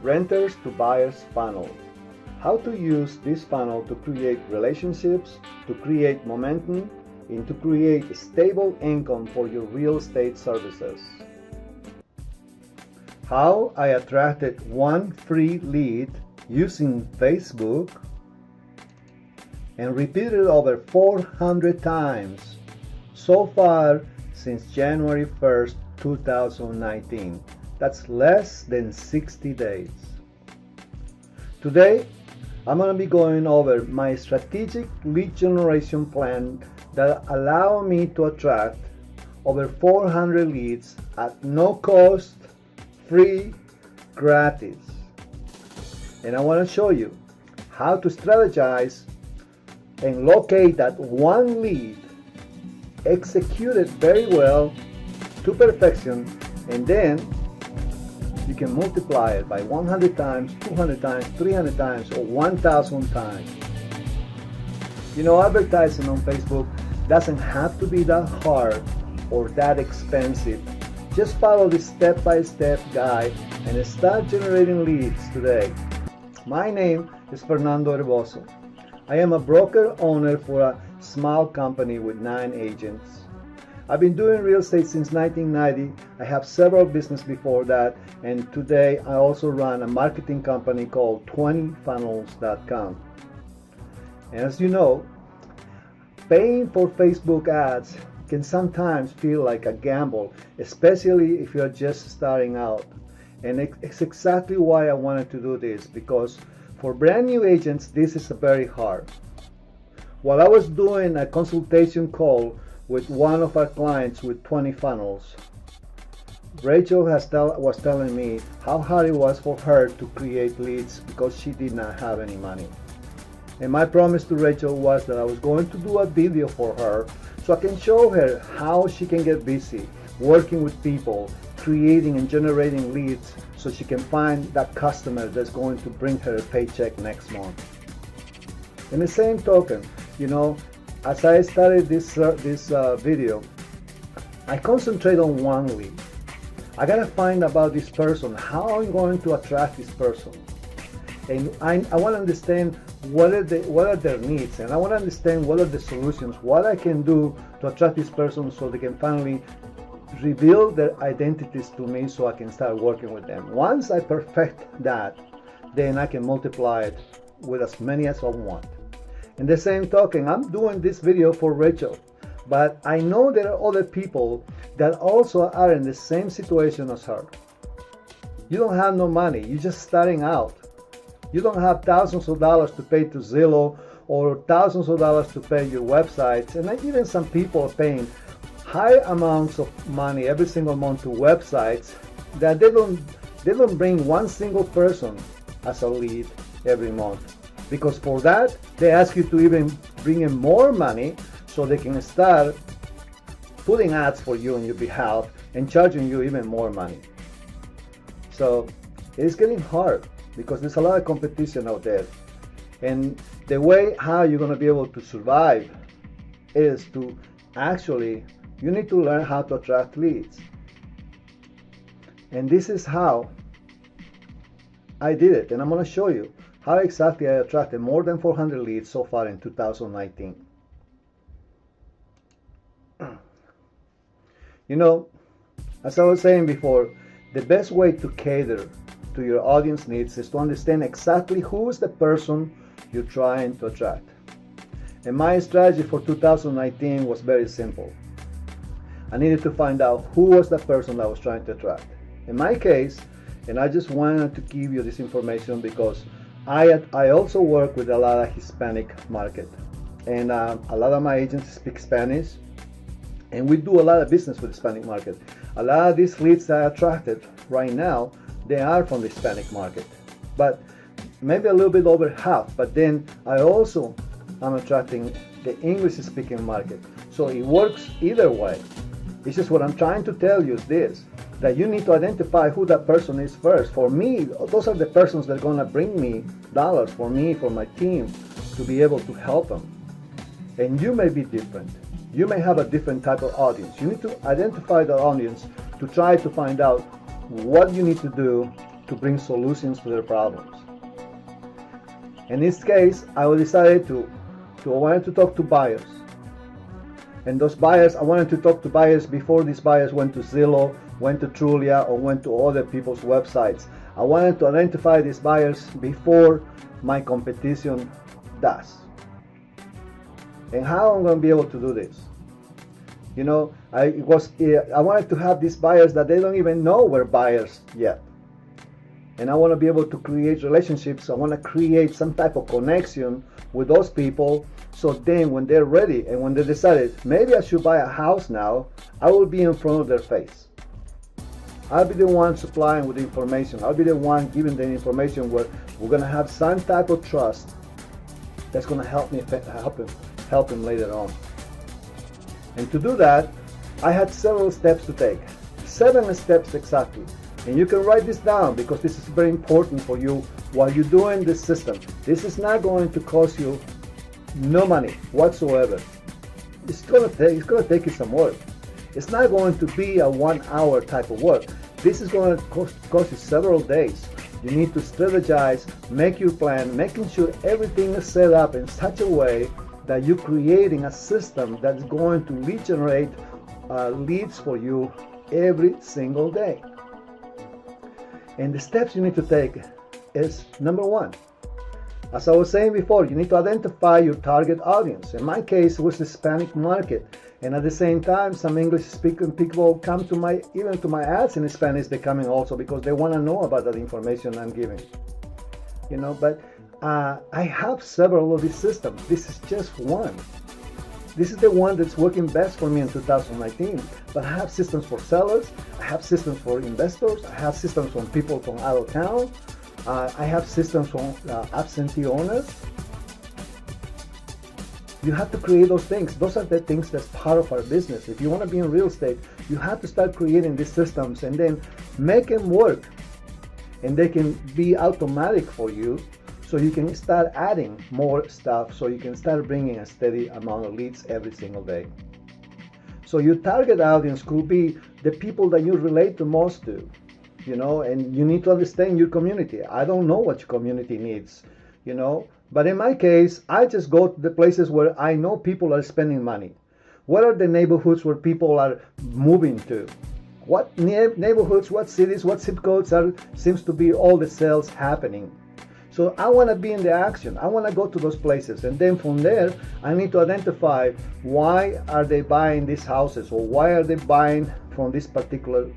renters to buyers funnel. How to use this funnel to create relationships, to create momentum, and to create stable income for your real estate services. How I attracted one free lead using Facebook and repeated over 400 times so far since January 1st, 2019. That's less than 60 days. Today, I'm going to be going over my strategic lead generation plan that allow me to attract over 400 leads at no cost, free, gratis. And I want to show you how to strategize and locate that one lead, execute it very well to perfection, and then you can multiply it by 100 times, 200 times, 300 times, or 1,000 times. You know, advertising on Facebook doesn't have to be that hard or that expensive. Just follow this step-by-step guide and start generating leads today. My name is Fernando Herboso. I am a broker owner for a small company with 9 agents. I've been doing real estate since 1990. I have several businesses before that, and today I also run a marketing company called 20funnels.com. And as you know, paying for Facebook ads can sometimes feel like a gamble, especially if you're just starting out. And it's exactly why I wanted to do this, because for brand new agents, this is very hard. While I was doing a consultation call with one of our clients with 20 funnels, Rachel was telling me how hard it was for her to create leads because she did not have any money. And my promise to Rachel was that I was going to do a video for her so I can show her how she can get busy working with people, creating and generating leads so she can find that customer that's going to bring her a paycheck next month. In the same token, you know, as I started this video, I concentrate on one lead. I gotta find about this person, how I'm going to attract this person. And I want to understand what are their needs, and I want to understand what are the solutions, what I can do to attract this person so they can finally reveal their identities to me so I can start working with them. Once I perfect that, then I can multiply it with as many as I want. In the same token, I'm doing this video for Rachel, but I know there are other people that also are in the same situation as her. You don't have no money, you're just starting out. You don't have thousands of dollars to pay to Zillow or thousands of dollars to pay your websites, and even some people are paying high amounts of money every single month to websites that they don't bring one single person as a lead every month. Because for that, they ask you to even bring in more money so they can start putting ads for you on your behalf and charging you even more money. So it's getting hard because there's a lot of competition out there. And the way how you're going to be able to survive is to actually, you need to learn how to attract leads. And this is how I did it. And I'm going to show you how exactly I attracted more than 400 leads so far in 2019. You know, as I was saying before, the best way to cater to your audience needs is to understand exactly who is the person you're trying to attract. And my strategy for 2019 was very simple. I needed to find out who was the person I was trying to attract. In my case, and I just wanted to give you this information because I also work with a lot of Hispanic market, and a lot of my agents speak Spanish, and we do a lot of business with the Hispanic market. A lot of these leads that I attracted right now, they are from the Hispanic market, but maybe a little bit over half. But then I also am attracting the English-speaking market, so it works either way. It's just what I'm trying to tell you is this, that you need to identify who that person is first. For me, those are the persons that are going to bring me dollars for me, for my team, to be able to help them. And you may be different. You may have a different type of audience. You need to identify the audience to try to find out what you need to do to bring solutions to their problems. In this case, I decided I wanted to talk to buyers. And those buyers, I wanted to talk to buyers before these buyers went to Zillow, went to Trulia, or went to other people's websites. I wanted to identify these buyers before my competition does. And how I'm going to be able to do this? You know, I wanted to have these buyers that they don't even know we're buyers yet. And I want to be able to create relationships. I want to create some type of connection with those people, so then when they're ready and when they decided, maybe I should buy a house now, I will be in front of their face. I'll be the one supplying with the information. I'll be the one giving them information where we're going to have some type of trust that's going to help him later on. And to do that, I had several steps to take. 7 steps exactly. And you can write this down because this is very important for you while you're doing this system. This is not going to cost you no money whatsoever. It's going to take you some work. It's not going to be a 1 hour type of work. This is going to cost you several days. You need to strategize, make your plan, making sure everything is set up in such a way that you're creating a system that's going to lead generate leads for you every single day. And the steps you need to take is number 1. As I was saying before, you need to identify your target audience. In my case, it was the Hispanic market. And at the same time, some English-speaking people come to my ads in Spanish. They're coming also because they want to know about that information I'm giving. You know, but I have several of these systems. This is just one. This is the one that's working best for me in 2019. But I have systems for sellers. I have systems for investors. I have systems from people from out of town. I have systems from absentee owners. You have to create those things. Those are the things that's part of our business. If you want to be in real estate, you have to start creating these systems and then make them work. And they can be automatic for you, so you can start adding more stuff, so you can start bringing a steady amount of leads every single day. So your target audience could be the people that you relate the most to, you know, and you need to understand your community. I don't know what your community needs, you know, but in my case, I just go to the places where I know people are spending money. What are the neighborhoods where people are moving to? What neighborhoods, what cities, what zip codes seems to be all the sales happening? So I want to be in the action. I want to go to those places. And then from there, I need to identify why are they buying these houses, or why are they buying from this particular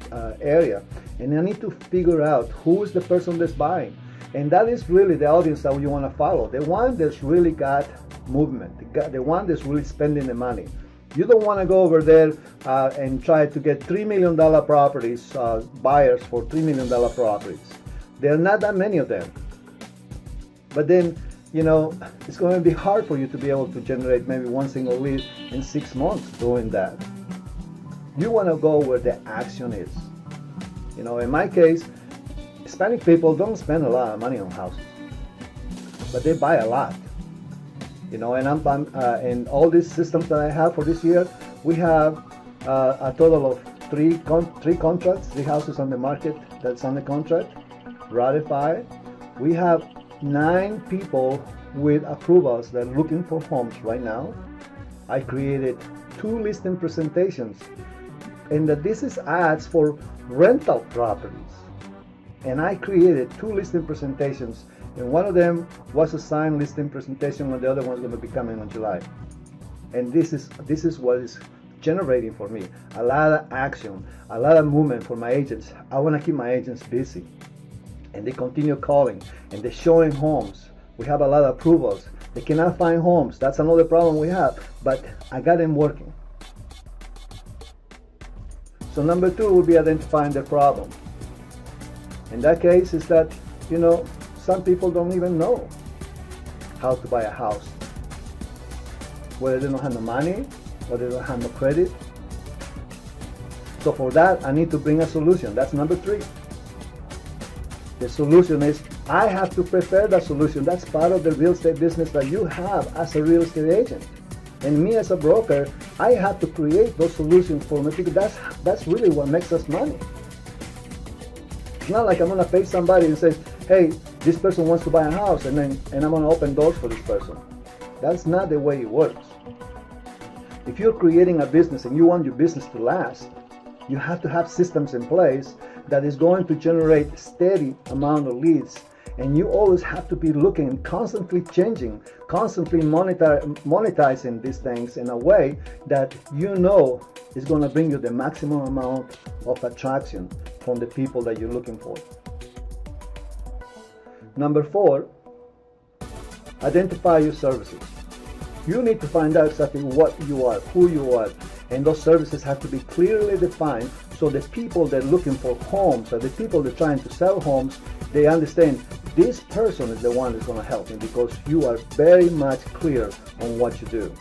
area. And I need to figure out who is the person that's buying. And that is really the audience that you want to follow. The one that's really got movement, the one that's really spending the money. You don't want to go over there and try to get $3 million properties, buyers for $3 million properties. There are not that many of them. But then, you know, it's going to be hard for you to be able to generate maybe one single lead in 6 months doing that. You want to go where the action is. You know, in my case, Hispanic people don't spend a lot of money on houses, but they buy a lot. You know, and in all these systems that I have for this year, we have a total of three contracts, 3 houses on the market that's on the contract, ratified. We have 9 people with approvals that are looking for homes right now. I created 2 listing presentations, and this is ads for rental properties. And I created 2 listing presentations, and one of them was a signed listing presentation, and the other one's going to be coming in July. And this is what is generating for me a lot of action, a lot of movement for my agents. I want to keep my agents busy. And they continue calling, and they're showing homes. We have a lot of approvals. They cannot find homes. That's another problem we have, but I got them working. So number 2 will be identifying the problem. In that case is that, you know, some people don't even know how to buy a house. Whether they don't have the money or they don't have no credit. So for that, I need to bring a solution. That's number 3. The solution is I have to prepare that solution. That's part of the real estate business that you have as a real estate agent. And me as a broker, I have to create those solutions for me, because that's really what makes us money. It's not like I'm going to pay somebody and say, hey, this person wants to buy a house, and I'm going to open doors for this person. That's not the way it works. If you're creating a business and you want your business to last, you have to have systems in place that is going to generate steady amount of leads. And you always have to be looking, constantly changing, constantly monetizing these things in a way that you know is going to bring you the maximum amount of attraction from the people that you're looking for. Number 4, identify your services. You need to find out exactly what you are, who you are, and those services have to be clearly defined so the people that are looking for homes, or the people that are trying to sell homes, they understand this person is the one that's going to help me because you are very much clear on what you do.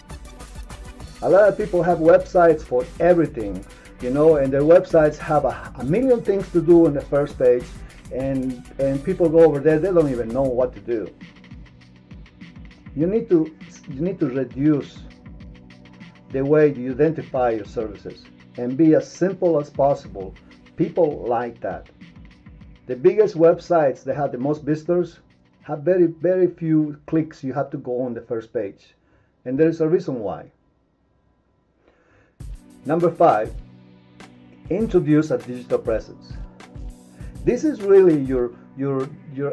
A lot of people have websites for everything, and their websites have a million things to do on the first page, and people go over there, they don't even know what to do. You need to reduce the way you identify your services and be as simple as possible. People like that. The biggest websites that have the most visitors have very, very few clicks. You have to go on the first page. And there's a reason why. Number 5, introduce a digital presence. This is really your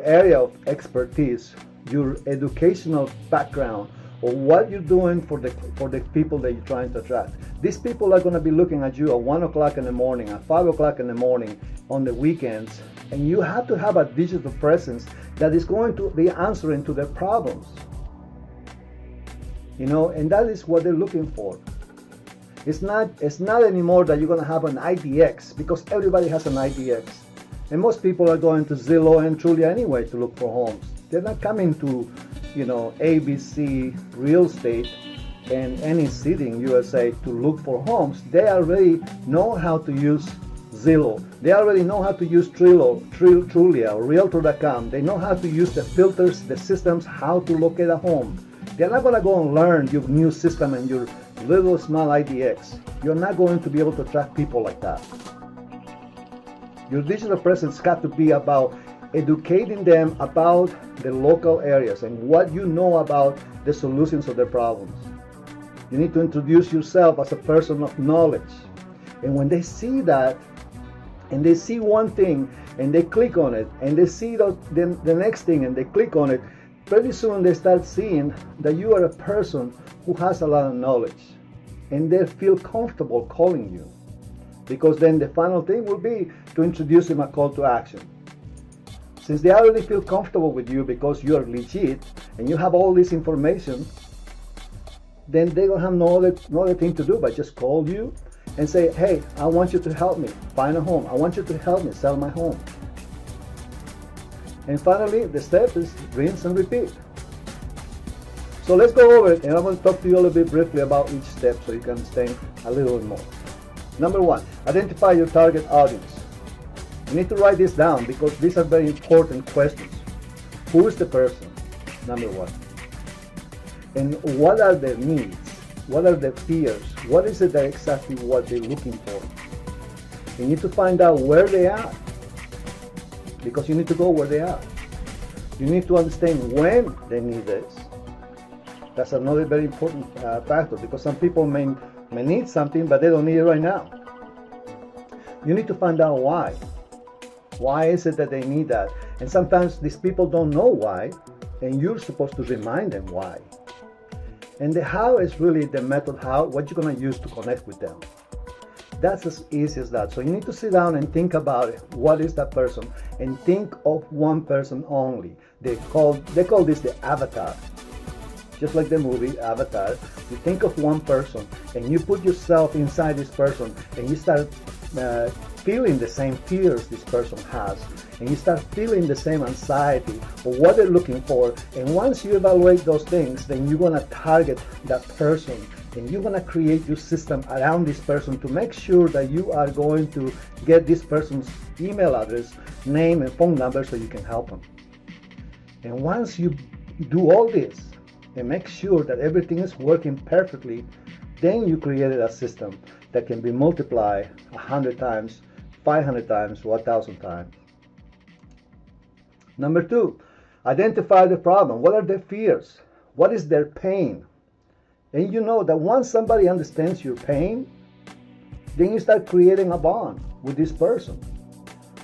area of expertise, your educational background, or what you're doing for the people that you're trying to attract. These people are going to be looking at you at 1 o'clock in the morning, at 5 o'clock in the morning, on the weekends, and you have to have a digital presence that is going to be answering to their problems. And that is what they're looking for. It's not anymore that you're going to have an IDX, because everybody has an IDX. And most people are going to Zillow and Trulia anyway to look for homes. They're not coming to, ABC Real Estate and any city in USA to look for homes. They already know how to use Zillow. They already know how to use Trulia or Realtor.com. They know how to use the filters, the systems, how to locate a home. They're not going to go and learn your new system and your little small IDX. You're not going to be able to attract people like that. Your digital presence got to be about educating them about the local areas and what you know about the solutions of their problems. You need to introduce yourself as a person of knowledge. And when they see that, and they see one thing, and they click on it, and they see the next thing, and they click on it, pretty soon they start seeing that you are a person who has a lot of knowledge. And they feel comfortable calling you. Because then the final thing will be to introduce them a call to action. Since they already feel comfortable with you because you are legit and you have all this information, then they don't have no other thing to do but just call you and say, hey, I want you to help me find a home. I want you to help me sell my home. And finally, the step is rinse and repeat. So let's go over it, and I'm going to talk to you a little bit briefly about each step so you can understand a little bit more. Number 1, identify your target audience. You need to write this down because these are very important questions. Who is the person? Number 1. And what are their needs? What are their fears? What is it that exactly what they're looking for? You need to find out where they are, because you need to go where they are. You need to understand when they need this. That's another very important factor, because some people may need something, but they don't need it right now. You need to find out why. Why is it that they need that? And sometimes these people don't know why, and you're supposed to remind them why. And the how is really the method, what you're going to use to connect with them. That's as easy as that. So you need to sit down and think about it. What is that person? And think of one person only. They call this the avatar. Just like the movie Avatar, you think of one person and you put yourself inside this person and you start feeling the same fears this person has, and you start feeling the same anxiety of what they're looking for. And once you evaluate those things, then you're going to target that person, and you're going to create your system around this person to make sure that you are going to get this person's email address, name, and phone number so you can help them. And once you do all this and make sure that everything is working perfectly, then you created a system that can be multiplied 100 times, 500 times, or 1,000 times. Number two, identify the problem. What are their fears? What is their pain? And you know that once somebody understands your pain, then you start creating a bond with this person.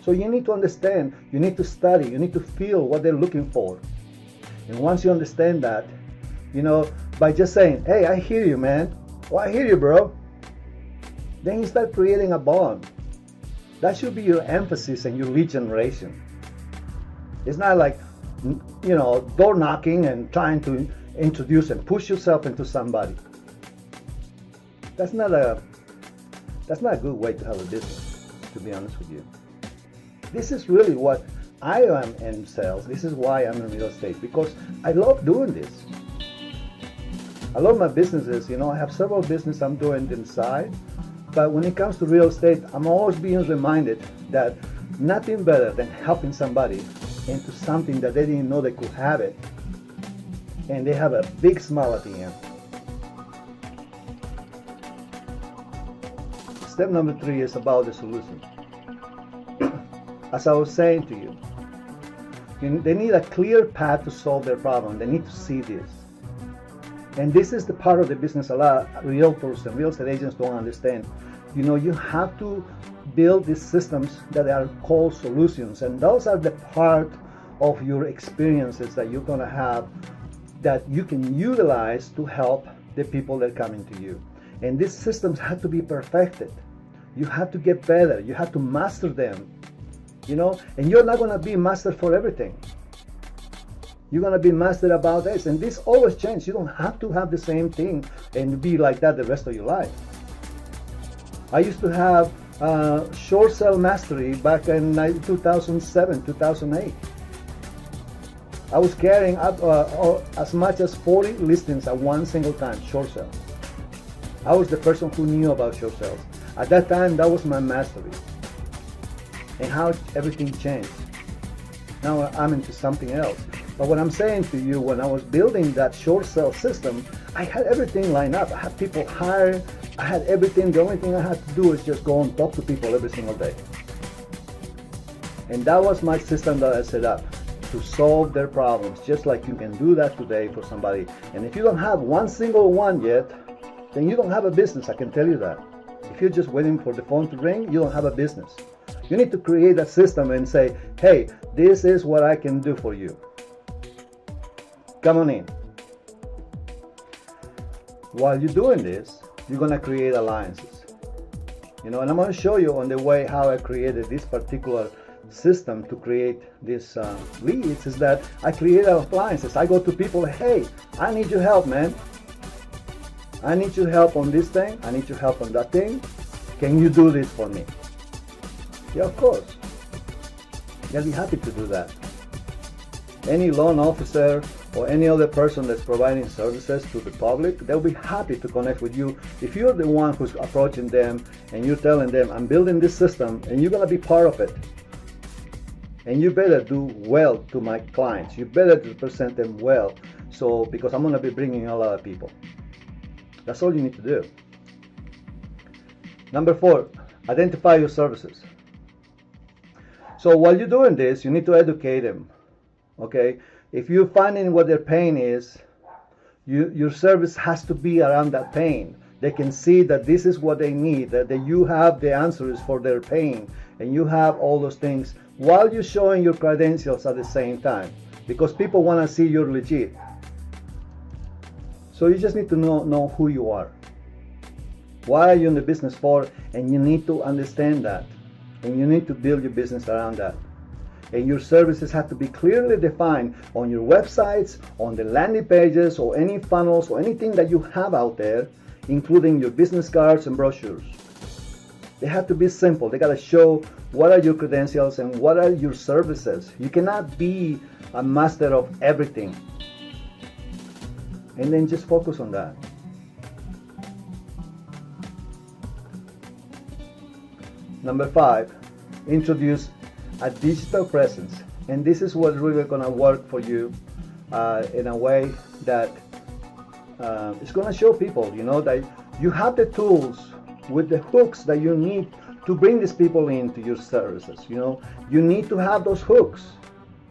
So you need to understand, you need to study, you need to feel what they're looking for. And once you understand that, by just saying, hey, I hear you, man. Oh, I hear you, bro. Then you start creating a bond. That should be your emphasis and your lead generation. It's not like, door knocking and trying to introduce and push yourself into somebody. That's not a good way to have a business, to be honest with you. This is really what I am in sales. This is why I'm in real estate, because I love doing this. I love my businesses. I have several businesses I'm doing inside, but when it comes to real estate, I'm always being reminded that nothing better than helping somebody into something that they didn't know they could have it, and they have a big smile at the end. Step number 3 is about the solution. As I was saying to you, they need a clear path to solve their problem. They need to see this. And this is the part of the business a lot of realtors and real estate agents don't understand. You have to build these systems that are called solutions. And those are the part of your experiences that you're going to have that you can utilize to help the people that are coming to you. And these systems have to be perfected. You have to get better. You have to master them. And you're not going to be master for everything. You're going to be master about this. And this always changes. You don't have to have the same thing and be like that the rest of your life. I used to have short sale mastery back in 2007, 2008. I was carrying up as much as 40 listings at one single time, short sale. I was the person who knew about short sales. At that time, that was my mastery. And how everything changed. Now I'm into something else. But what I'm saying to you, when I was building that short sale system, I had everything lined up. I had people hired. I had everything. The only thing I had to do is just go and talk to people every single day. And that was my system that I set up to solve their problems, just like you can do that today for somebody. And if you don't have one single one yet, then you don't have a business, I can tell you that. If you're just waiting for the phone to ring, you don't have a business. You need to create a system and say, hey, this is what I can do for you. Come on in. While you're doing this, you're going to create alliances. And I'm going to show you on the way how I created this particular system to create these leads is that I create alliances. I go to people, hey, I need your help, man. I need your help on this thing. I need your help on that thing. Can you do this for me? Yeah, of course. I'll be happy to do that. Any loan officer or any other person that's providing services to the public, they'll be happy to connect with you. If you're the one who's approaching them and you're telling them, I'm building this system and you're going to be part of it. And you better do well to my clients. You better represent them well. Because I'm going to be bringing a lot of people. That's all you need to do. Number 4, identify your services. So while you're doing this, you need to educate them. Okay? If you're finding what their pain is, your service has to be around that pain. They can see that this is what they need, that you have the answers for their pain, and you have all those things while you're showing your credentials at the same time. Because people want to see you're legit. So you just need to know who you are. Why are you in the business for? And you need to understand that. And you need to build your business around that. And your services have to be clearly defined on your websites, on the landing pages, or any funnels, or anything that you have out there, including your business cards and brochures. They have to be simple. They got to show what are your credentials and what are your services. You cannot be a master of everything. And then just focus on that. Number 5, introduce a digital presence. And this is what's really going to work for you in a way that it's going to show people, that you have the tools with the hooks that you need to bring these people into your services. You need to have those hooks.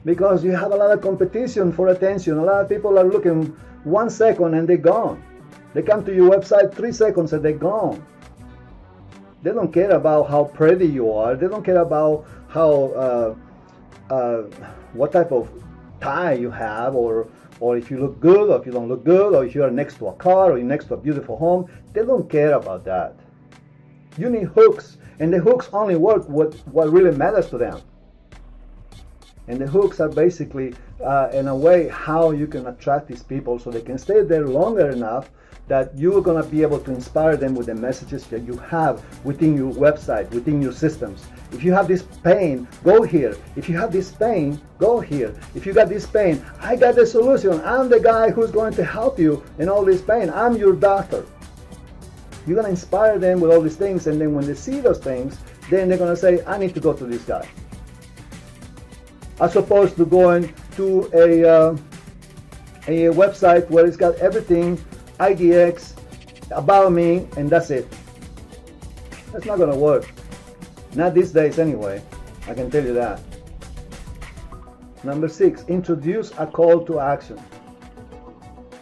because you have a lot of competition for attention. A lot of people are looking 1 second and they're gone. They come to your website 3 seconds and they're gone. They don't care about how pretty you are. They don't care about how what type of tie you have, or if you look good or if you don't look good, or if you are next to a car or you're next to a beautiful home. They don't care about that. You need hooks, and the hooks only work what really matters to them. And the hooks are basically, in a way, how you can attract these people so they can stay there longer enough that you're going to be able to inspire them with the messages that you have within your website, within your systems. If you have this pain, go here. If you have this pain, go here. If you got this pain, I got the solution. I'm the guy who's going to help you in all this pain. I'm your doctor. You're going to inspire them with all these things, and then when they see those things, then they're going to say, I need to go to this guy. As opposed to going to a website where it's got everything, IDX, about me, and that's it. That's not going to work. Not these days anyway. I can tell you that. Number 6, introduce a call to action.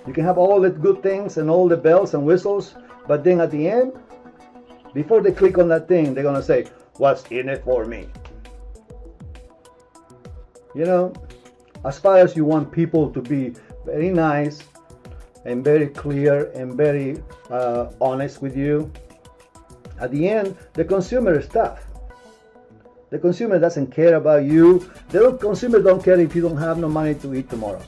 You can have all the good things and all the bells and whistles, but then at the end, before they click on that thing, they're going to say, what's in it for me? You know, as far as you want people to be very nice and very clear and very honest with you, at the end, the consumer is tough. The consumer doesn't care about you. The consumer don't care if you don't have no money to eat tomorrow.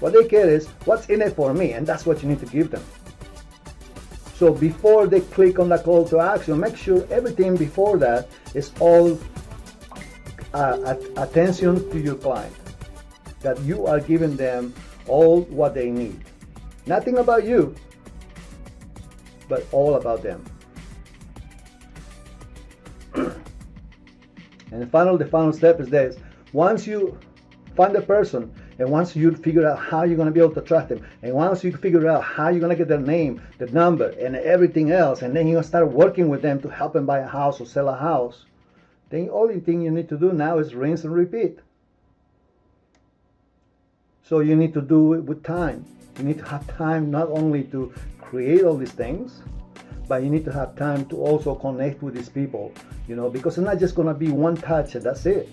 What they care is, what's in it for me? And that's what you need to give them. So before they click on the call to action, make sure everything before that is all attention to your client, that you are giving them all what they need. Nothing about you, but all about them. And the final step is this. Once you find a person, and once you figure out how you're going to be able to attract them, and once you figure out how you're going to get their name, the number, and everything else, and then you're going to start working with them to help them buy a house or sell a house, then the only thing you need to do now is rinse and repeat. So you need to do it with time. You need to have time not only to create all these things, but you need to have time to also connect with these people, you know, because it's not just going to be one touch and that's it.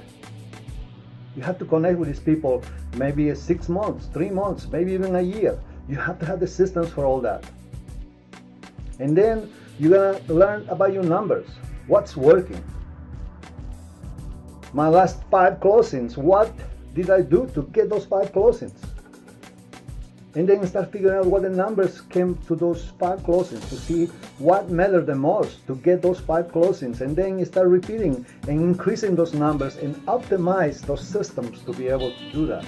You have to connect with these people maybe 6 months, 3 months, maybe even a year. You have to have the systems for all that. And then you're going to learn about your numbers. What's working? My last 5 closings, what did I do to get those 5 closings? And then start figuring out what the numbers came to those 5 closings, to see what mattered the most to get those 5 closings, and then you start repeating and increasing those numbers and optimize those systems to be able to do that.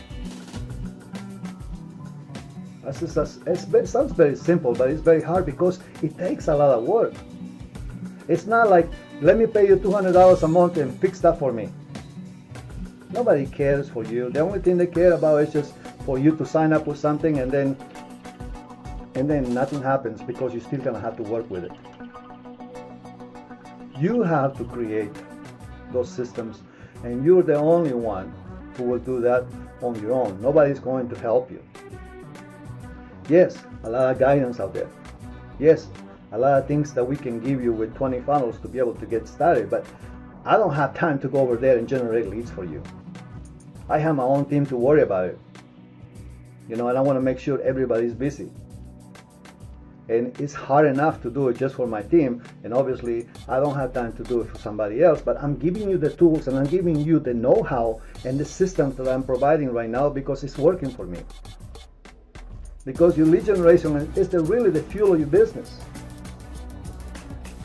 It sounds very simple, but it's very hard because it takes a lot of work. It's not like, let me pay you $200 a month and fix that for me. Nobody cares for you. The only thing they care about is just for you to sign up with something, and then nothing happens because you're still gonna have to work with it. You have to create those systems, and you're the only one who will do that on your own. Nobody's going to help you. Yes, a lot of guidance out there. Yes, a lot of things that we can give you with 20 funnels to be able to get started, but I don't have time to go over there and generate leads for you. I have my own team to worry about it. You know, and I want to make sure everybody's busy. And it's hard enough to do it just for my team, and obviously I don't have time to do it for somebody else, but I'm giving you the tools and I'm giving you the know-how and the systems that I'm providing right now because it's working for me. Because your lead generation is really the fuel of your business.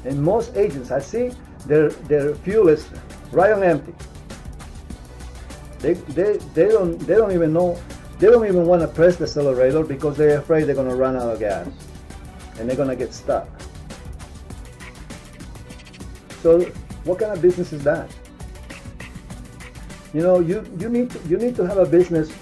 And most agents I see, their fuel is right on empty. They don't even know. They don't even want to press the accelerator because they're afraid they're going to run out of gas and they're going to get stuck. So what kind of business is that? You know, you need to have a business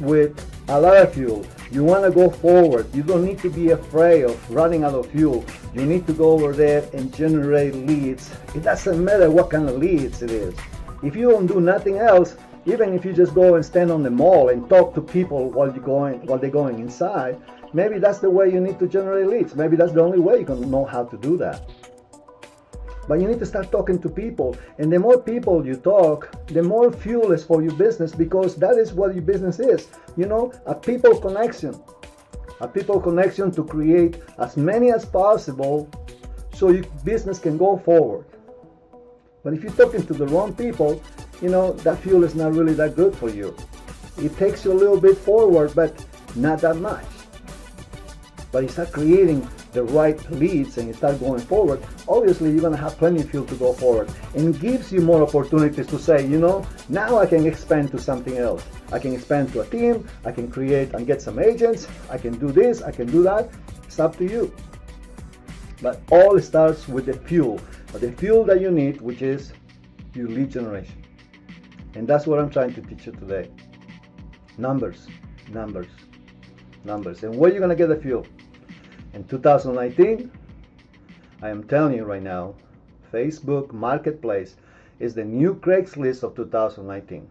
with a lot of fuel. You want to go forward. You don't need to be afraid of running out of fuel. You need to go over there and generate leads. It doesn't matter what kind of leads it is. If you don't do nothing else, Even if you just go and stand on the mall and talk to people while they're going inside, maybe that's the way you need to generate leads. Maybe that's the only way you're gonna know how to do that. But you need to start talking to people, and the more people you talk, the more fuel is for your business, because that is what your business is. You know, a people connection to create as many as possible so your business can go forward. But if you're talking to the wrong people, you know, that fuel is not really that good for you. It takes you a little bit forward, but not that much. But you start creating the right leads and you start going forward, obviously you're going to have plenty of fuel to go forward, and it gives you more opportunities to say, you know, now I can expand to something else. I can expand to a team, I can create and get some agents, I can do this, I can do that. It's up to you. But all starts with the fuel, the fuel that you need, which is your lead generation. And that's what I'm trying to teach you today. Numbers, numbers, numbers. And where you're going to get the fuel? In 2019, I am telling you right now, Facebook Marketplace is the new Craigslist of 2019.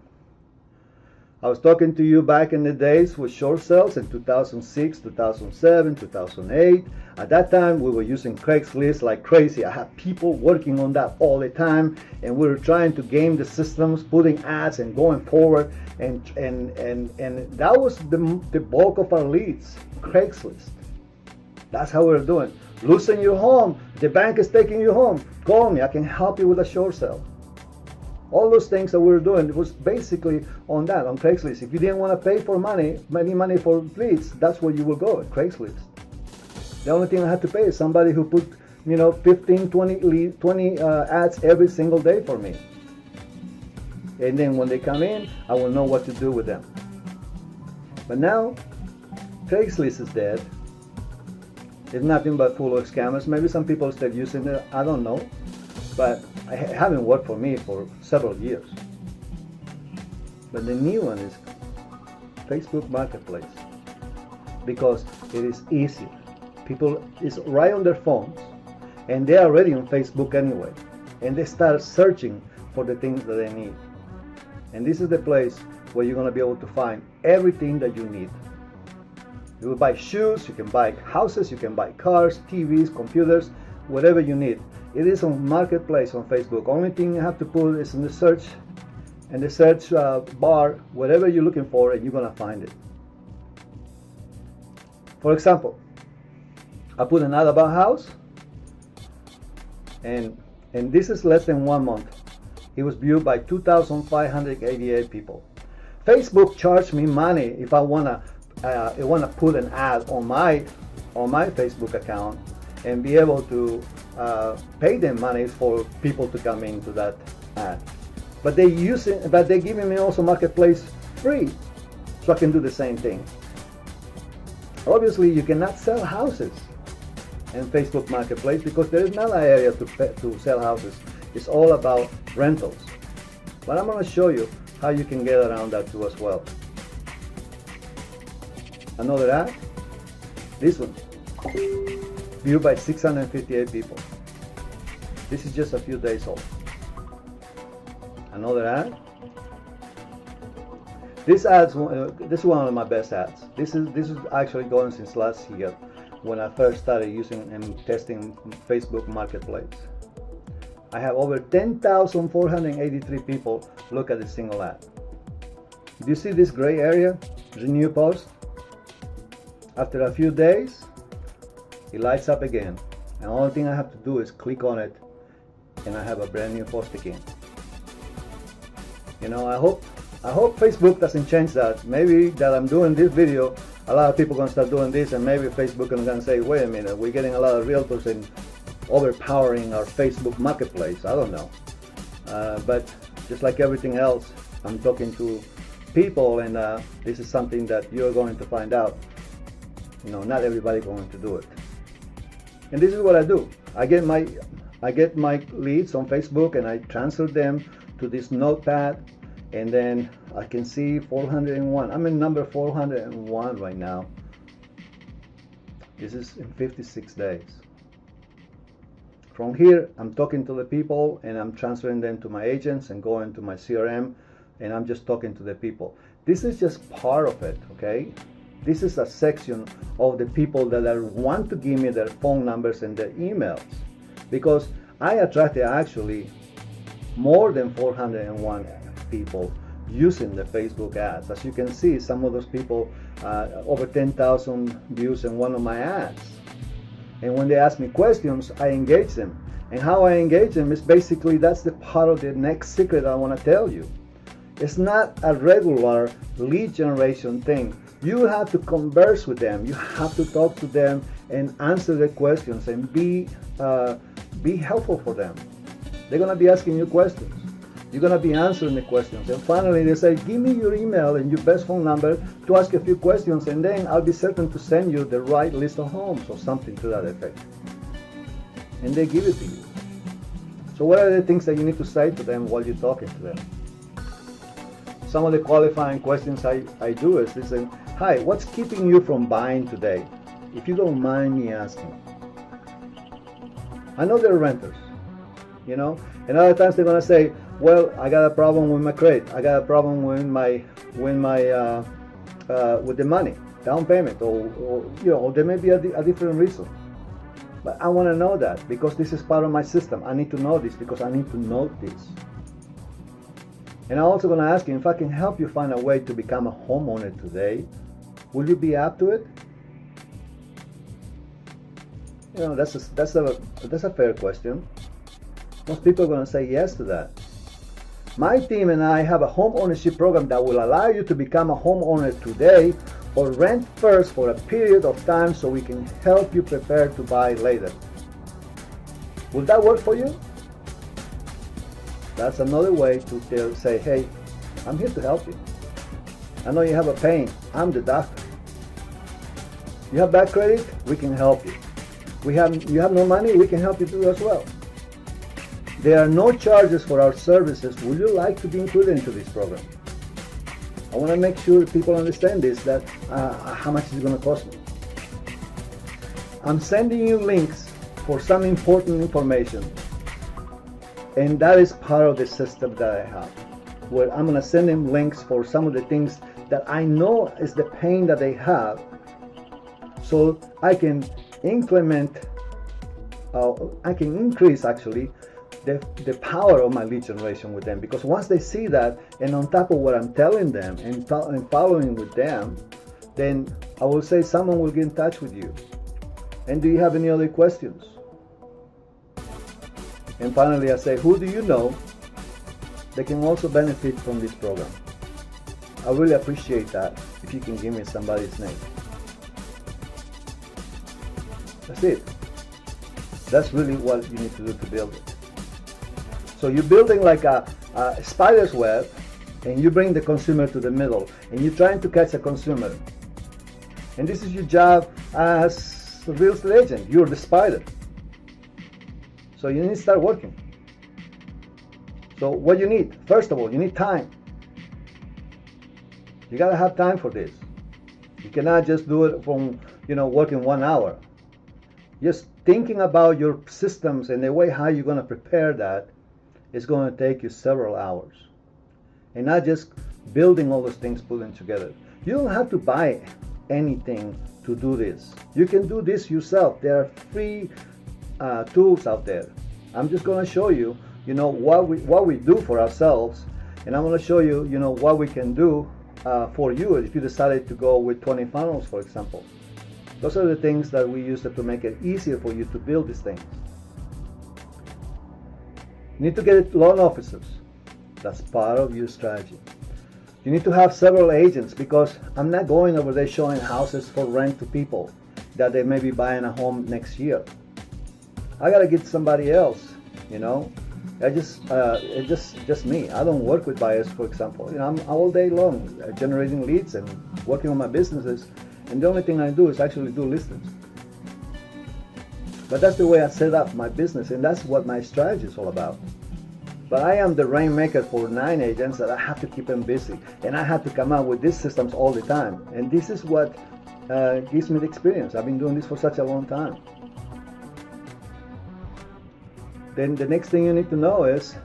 I was talking to you back in the days with short sales in 2006, 2007, 2008. At that time, we were using Craigslist like crazy. I had people working on that all the time, and we were trying to game the systems, putting ads and going forward. And that was the bulk of our leads, Craigslist. That's how we're doing. Losing your home, the bank is taking you home. Call me, I can help you with a short sale. All those things that we were doing, it was basically on that, on Craigslist. If you didn't want to pay for money for leads, that's where you will go, at Craigslist. The only thing I had to pay is somebody who put, 15, 20 ads every single day for me. And then when they come in, I will know what to do with them. But now, Craigslist is dead. It's nothing but full of scammers. Maybe some people still using it, I don't know. But it haven't worked for me for several years. But the new one is Facebook Marketplace, because it is easy. People is right on their phones, and they're already on Facebook anyway, and they start searching for the things that they need. And this is the place where you're going to be able to find everything that you need. You will buy shoes, you can buy houses, you can buy cars, TVs, computers, whatever you need. It is on Marketplace on Facebook. Only thing you have to put is in the search bar, whatever you're looking for, and you're going to find it. For example, I put an ad about house, and this is less than 1 month. It was viewed by 2,588 people. Facebook charged me money if I wanna put an ad on my Facebook account and be able to pay them money for people to come into that ad. But they're giving me also Marketplace free, so I can do the same thing. Obviously, you cannot sell houses in Facebook Marketplace because there is not an area to sell houses. It's all about rentals. But I'm going to show you how you can get around that too as well. Another ad, this one, viewed by 658 people. This is just a few days old. Another ad. This is one of my best ads. This is actually going since last year when I first started using and testing Facebook Marketplace. I have over 10,483 people look at this single ad. Do you see this gray area? The new post. After a few days, it lights up again. And the only thing I have to do is click on it, and I have a brand new post again. I hope Facebook doesn't change that. Maybe that I'm doing this video, a lot of people are going to start doing this, and maybe Facebook is going to say, wait a minute, we're getting a lot of realtors and overpowering our Facebook Marketplace. I don't know. But just like everything else, I'm talking to people, and this is something that you're going to find out. Not everybody going to do it. And this is what I do. I get my leads on Facebook, and I transfer them to this notepad, and then I can see 401. I'm in number 401 right now. This is in 56 days. From here, I'm talking to the people, and I'm transferring them to my agents and going to my CRM and I'm just talking to the people. This is just part of it, okay? This is a section of the people that want to give me their phone numbers and their emails, because I attracted actually more than 401 people using the Facebook ads. As you can see, some of those people, over 10,000 views in one of my ads. And when they ask me questions, I engage them. And how I engage them is basically, that's the part of the next secret I want to tell you. It's not a regular lead generation thing. You have to converse with them. You have to talk to them and answer their questions and be helpful for them. They're going to be asking you questions. You're going to be answering the questions. And finally, they say, give me your email and your best phone number to ask a few questions, and then I'll be certain to send you the right list of homes or something to that effect. And they give it to you. So what are the things that you need to say to them while you're talking to them? Some of the qualifying questions I do is listen, hi, what's keeping you from buying today? If you don't mind me asking. I know they're renters, you know, and other times they're going to say, well, I got a problem with my credit. I got a problem with with the money, down payment, or you know, or there may be a different reason. But I want to know that because this is part of my system. I need to know this because I need to know this. And I'm also going to ask you, if I can help you find a way to become a homeowner today, will you be up to it? You know, that's a fair question. Most people are going to say yes to that. My team and I have a home ownership program that will allow you to become a homeowner today or rent first for a period of time so we can help you prepare to buy later. Will that work for you? That's another way to say, hey, I'm here to help you. I know you have a pain. I'm the doctor. You have bad credit? We can help you. You have no money? We can help you do as well. There are no charges for our services. Would you like to be included into this program? I want to make sure people understand this, that how much is it going to cost me. I'm sending you links for some important information. And that is part of the system that I have, where I'm going to send them links for some of the things that I know is the pain that they have, so I can increase actually the power of my lead generation with them. Because once they see that, and on top of what I'm telling them and following with them, then I will say someone will get in touch with you. And do you have any other questions? And finally, I say, who do you know that can also benefit from this program? I really appreciate that if you can give me somebody's name. That's it. That's really what you need to do to build it. So you're building like a spider's web, and you bring the consumer to the middle, and you're trying to catch a consumer. And this is your job as a real estate agent. You're the spider. So you need to start working. So what you need, first of all, you need time. You gotta have time for this. You cannot just do it from, working 1 hour. Just thinking about your systems and the way how you're gonna prepare that is gonna take you several hours. And not just building all those things, putting together. You don't have to buy anything to do this. You can do this yourself. There are free tools out there. I'm just going to show you, what we do for ourselves, and I'm going to show you, what we can do for you if you decided to go with 20 funnels, for example. Those are the things that we use to make it easier for you to build these things. You need to get loan officers. That's part of your strategy. You need to have several agents, because I'm not going over there showing houses for rent to people that they may be buying a home next year. I gotta get somebody else, it's just me. I don't work with buyers, for example. I'm all day long generating leads and working on my businesses, and the only thing I do is actually do listings. But that's the way I set up my business, and that's what my strategy is all about. But I am the rainmaker for 9 agents that I have to keep them busy, and I have to come up with these systems all the time. And this is what gives me the experience. I've been doing this for such a long time. Then the next thing you need to know is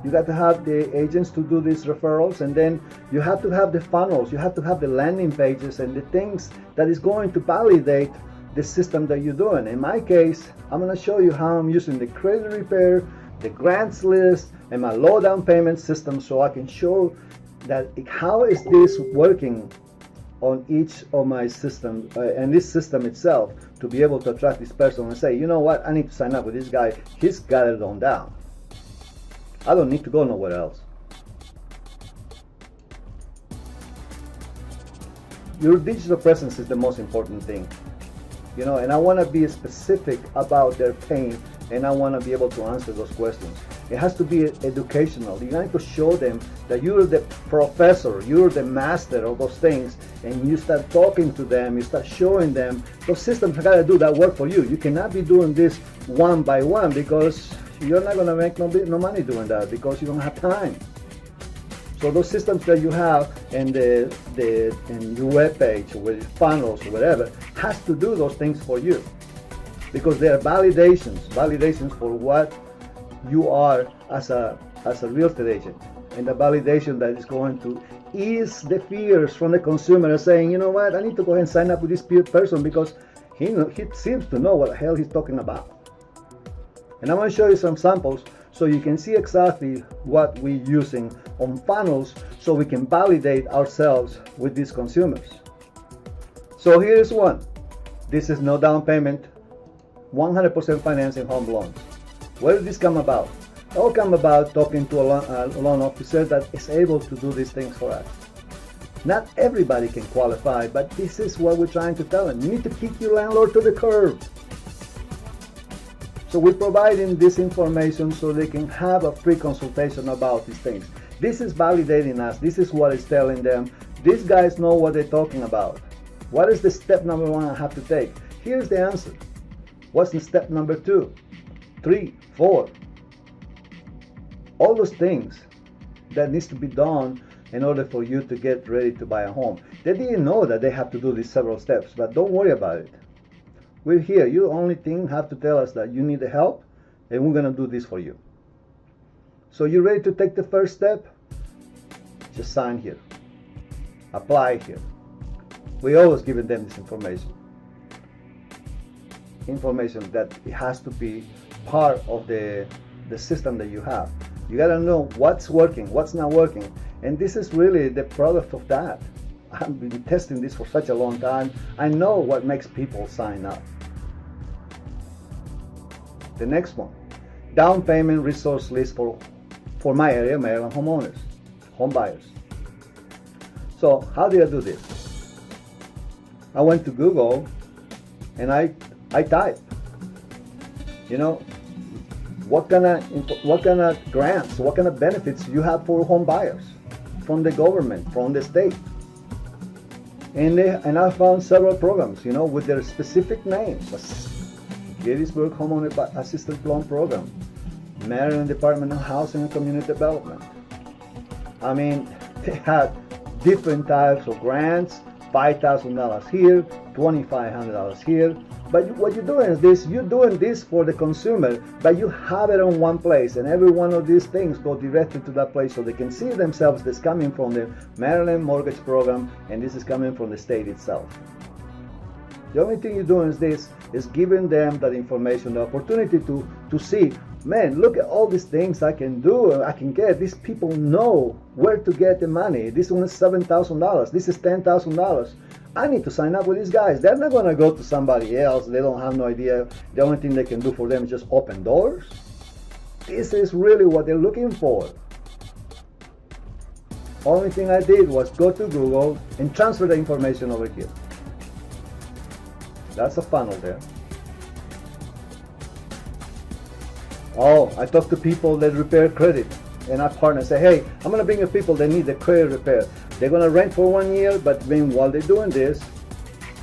You got to have the agents to do these referrals, and then you have to have the funnels, you have to have the landing pages and the things that is going to validate the system that you're doing. In my case, I'm going to show you how I'm using the credit repair, the grants list, and my low down payment system, so I can show that how is this working on each of my systems and this system itself, to be able to attract this person and say, you know what, I need to sign up with this guy. He's got it on down. I don't need to go nowhere else. Your digital presence is the most important thing, you know, and I want to be specific about their pain, and I want to be able to answer those questions. It has to be educational. You need to show them that you're the professor, you're the master of those things, and you start talking to them, you start showing them those systems have got to do that work for you. You cannot be doing this one by one, because you're not going to make no money doing that, because you don't have time. So those systems that you have in your web page or with funnels or whatever has to do those things for you, because they are validations for what you are as a real estate agent, and the validation that is going to ease the fears from the consumer, saying, you know what, I need to go ahead and sign up with this person because he seems to know what the hell he's talking about. And I'm going to show you some samples so you can see exactly what we're using on funnels, so we can validate ourselves with these consumers. So here's one. This is no down payment, 100% financing home loans. Where did this come about? It all come about talking to a loan officer that is able to do these things for us. Not everybody can qualify, but this is what we're trying to tell them. You need to kick your landlord to the curb. So we're providing this information so they can have a free consultation about these things. This is validating us. This is what it's telling them. These guys know what they're talking about. What is the step number one I have to take? Here's the answer. What's the step number 2, 3, 4? All those things that needs to be done in order for you to get ready to buy a home. They didn't know that they have to do these several steps, but don't worry about it. We're here. You only thing have to tell us that you need the help, and we're going to do this for you. So you ready to take the first step? Just sign here. Apply here. We always giving them this information. Information that it has to be part of the system that you have. You got to know what's working, what's not working. And this is really the product of that. I've been testing this for such a long time. I know what makes people sign up. The next one, down payment resource list for my area, Maryland homeowners, home buyers. So how did I do this? I went to Google and I typed, you know, what kind of grants, what kind of benefits you have for home buyers from the government, from the state. And I found several programs, you know, with their specific names. Gettysburg Homeowner Assistance Loan Program, Maryland Department of Housing and Community Development. I mean, they had different types of grants, $5,000 here, $2,500 here. But what you're doing is this, you're doing this for the consumer, but you have it on one place, and every one of these things go directly to that place so they can see themselves this coming from the Maryland Mortgage Program, and this is coming from the state itself. The only thing you're doing is this, is giving them that information, the opportunity to see, man, look at all these things I can do, I can get. These people know where to get the money. This one is $7,000, this is $10,000. I need to sign up with these guys. They're not going to go to somebody else. They don't have no idea. The only thing they can do for them is just open doors. This is really what they're looking for. Only thing I did was go to Google and transfer the information over here. That's a funnel there. Oh, I talk to people that repair credit, and I partner say, hey, I'm going to bring you people that need the credit repair. They're going to rent for 1 year, but then while they're doing this,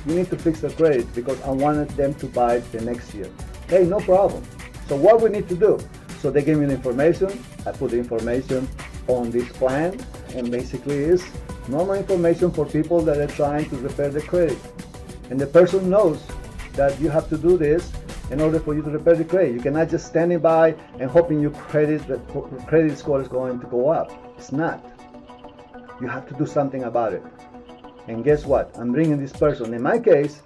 you need to fix their credit because I wanted them to buy the next year. Hey, no problem. So what we need to do? So they give me the information. I put the information on this plan, and basically is normal information for people that are trying to repair their credit. And the person knows that you have to do this in order for you to repair the credit. You cannot just standing by and hoping your credit score is going to go up. It's not. You have to do something about it. And guess what? I'm bringing this person. In my case,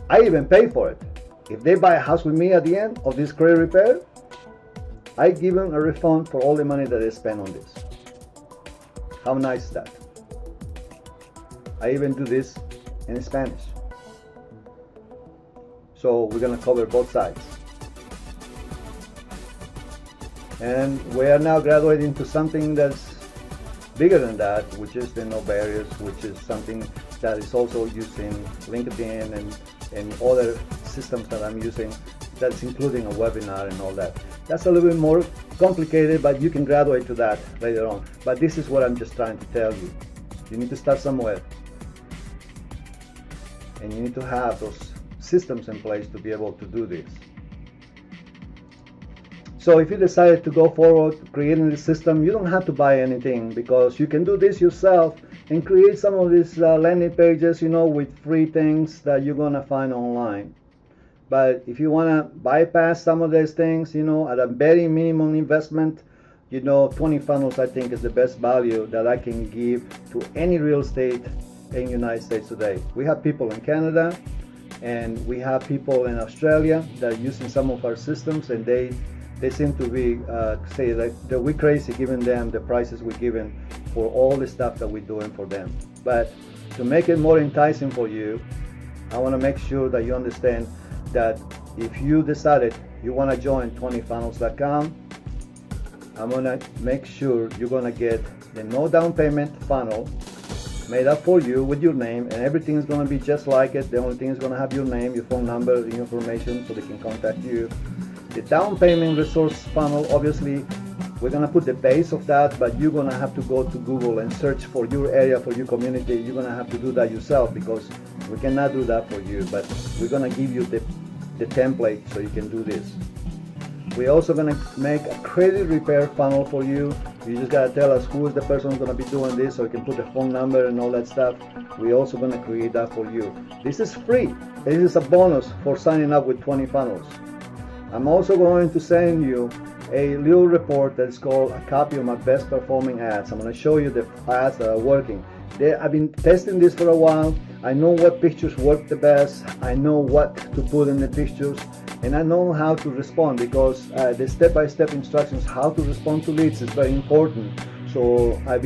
I even pay for it. If they buy a house with me at the end of this credit repair, I give them a refund for all the money that they spend on this. How nice is that? I even do this in Spanish. So we're going to cover both sides. And we are now graduating to something that's bigger than that, which is the no barriers, which is something that is also using LinkedIn and other systems that I'm using, that's including a webinar and all that. That's a little bit more complicated, but you can graduate to that later on. But this is what I'm just trying to tell you. You need to start somewhere. And you need to have those systems in place to be able to do this. So if you decided to go forward creating the system, you don't have to buy anything, because you can do this yourself and create some of these landing pages, with free things that you're gonna find online. But if you wanna bypass some of these things, at a very minimum investment, 20 funnels I think is the best value that I can give to any real estate in the United States today. We have people in Canada and we have people in Australia that are using some of our systems, and they seem to be say that we're crazy giving them the prices we're giving for all the stuff that we're doing for them. But to make it more enticing for you, I want to make sure that you understand that if you decided you want to join 20funnels.com, I'm going to make sure you're going to get the no down payment funnel made up for you with your name, and everything is going to be just like it. The only thing is going to have your name, your phone number, the information so they can contact you. The down payment resource funnel, obviously we're going to put the base of that, but you're going to have to go to Google and search for your area, for your community. You're going to have to do that yourself, because we cannot do that for you, but we're going to give you the template so you can do this. We're also going to make a credit repair funnel for you. You just got to tell us who is the person who's going to be doing this, so we can put the phone number and all that stuff. We're also going to create that for you. This is free. This is a bonus for signing up with 20 funnels. I'm also going to send you a little report that's called a copy of my best performing ads. I'm going to show you the ads that are working. I've been testing this for a while. I know what pictures work the best. I know what to put in the pictures, and I know how to respond, because the step-by-step instructions how to respond to leads is very important. So I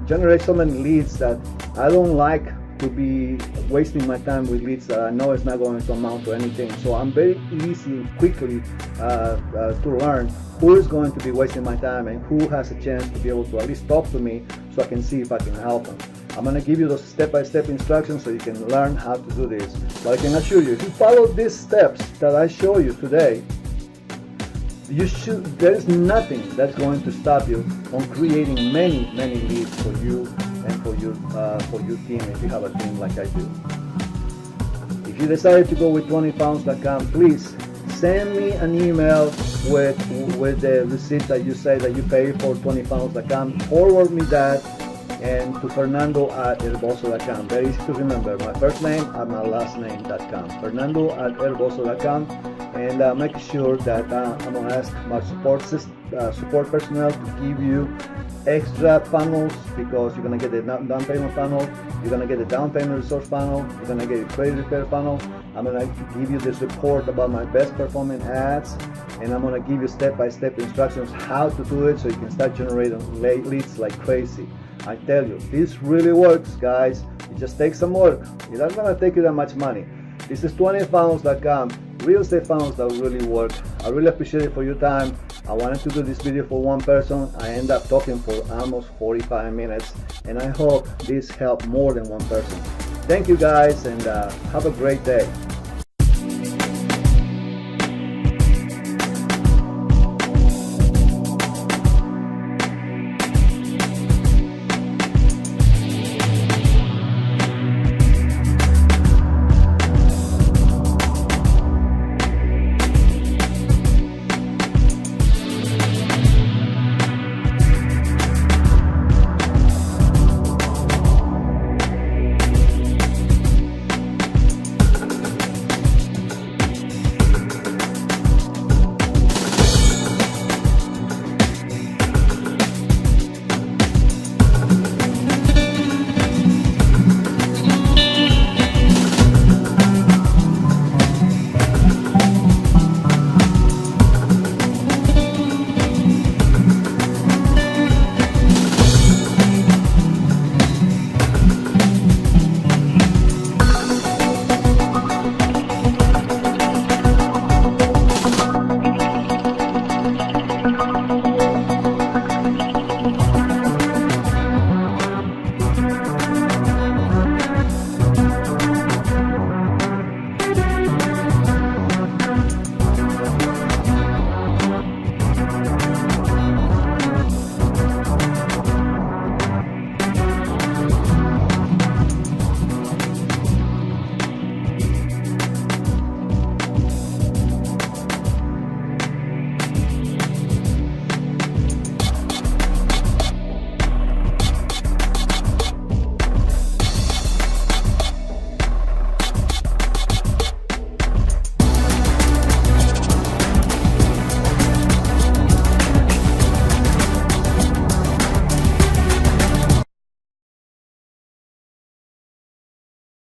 generate so many leads that I don't like to be wasting my time with leads that I know it's not going to amount to anything. So I'm very easy and quickly to learn who is going to be wasting my time and who has a chance to be able to at least talk to me, so I can see if I can help them. I'm going to give you those step-by-step instructions so you can learn how to do this. But I can assure you, if you follow these steps that I show you today, there is nothing that's going to stop you from creating many leads for you and for your team, if you have a team like I do. If you decided to go with 20funnels.com, please send me an email with the receipt that you say that you pay for 20funnels.com. Forward me that, and to Fernando@herboso.com. Very easy to remember. My first name and my last name.com. Fernando@herboso.com. And make sure that I'm going to ask my support personnel to give you extra funnels, because you're going to get the down payment funnel, you're going to get the down payment resource funnel, you're going to get a credit repair funnel. I'm going to give you this report about my best performing ads, and I'm going to give you step-by-step instructions how to do it so you can start generating leads like crazy. I tell you, this really works, guys. It just takes some work. It's not going to take you that much money. This is 20funnels.com, real estate funnels that really work. I really appreciate it for your time. I wanted to do this video for one person. I end up talking for almost 45 minutes, and I hope this helped more than one person. Thank you guys, and have a great day.